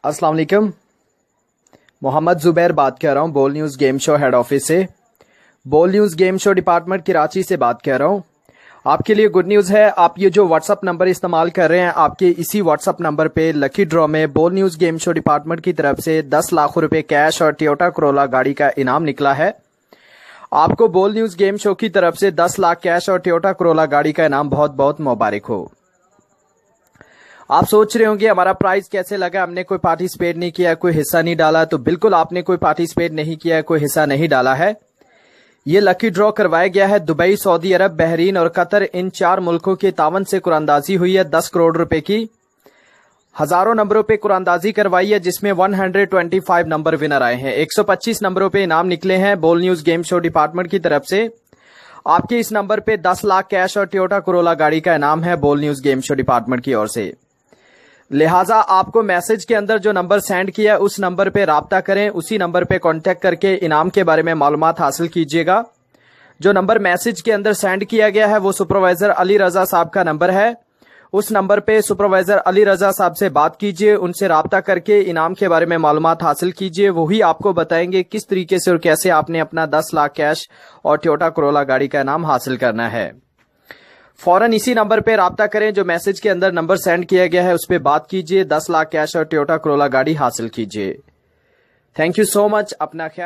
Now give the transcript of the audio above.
अस्सलाम वालेकुम। मोहम्मद जुबैर बात कर रहा हूँ बोल news game show head office से। बोल news game show department Karachi से बात कर रहा हूँ। आपके लिए गुड न्यूज़ है, आप ये जो व्हाट्सअप नंबर इस्तेमाल कर रहे हैं, आपके इसी व्हाट्सअप नंबर पे लकी ड्रॉ में बोल न्यूज़ गेम शो डिपार्टमेंट की तरफ से 10 लाख रुपए कैश और टोयोटा कोरोला गाड़ी का इनाम निकला है। आपको बोल न्यूज़ गेम शो की तरफ से 10 लाख कैश और टोयोटा कोरोला गाड़ी का इनाम बहुत बहुत मुबारक हो। आप सोच रहे होंगे हमारा प्राइस कैसे लगा, हमने कोई पार्टिसिपेट नहीं किया, कोई हिस्सा नहीं डाला। तो बिल्कुल आपने कोई पार्टिसिपेट नहीं किया, कोई हिस्सा नहीं डाला है। ये लकी ड्रॉ करवाया गया है दुबई, सऊदी अरब, बहरीन और कतर, इन 4 मुल्कों के तावन से कुरानदाजी हुई है 10 करोड़ रुपए की। हजारों नंबरों पे कुरानदाजी करवाई है जिसमें 125 नंबर विनर आए हैं। 125 नंबरों पे इनाम निकले हैं बोल न्यूज़ गेम शो डिपार्टमेंट की तरफ से। आपके इस नंबर पे 10 लाख कैश और टोयोटा कोरोला गाड़ी का इनाम है बोल न्यूज़ गेम शो डिपार्टमेंट की ओर से। लिहाजा आपको मैसेज के अंदर जो नंबर सेंड किया उस नंबर पे राब्ता करें, उसी नंबर पे कांटेक्ट करके इनाम के बारे में मालूमात हासिल कीजिएगा। जो नंबर मैसेज के अंदर सेंड किया गया है वो सुपरवाइजर अली रजा साहब का नंबर है। उस नंबर पे सुपरवाइजर अली रजा साहब से बात कीजिए, उनसे राब्ता करके इनाम के बारे में मालूमात हासिल कीजिए। वही आपको बताएंगे किस तरीके से और कैसे आपने अपना 10 लाख कैश और टोयोटा कोरोला गाड़ी का इनाम हासिल करना है। फौरन इसी नंबर पे राब्ता करें, जो मैसेज के अंदर नंबर सेंड किया गया है उस पे बात कीजिए, 10 लाख कैश और टोयोटा कोरोला गाड़ी हासिल कीजिए। थैंक यू सो मच, अपना ख्याल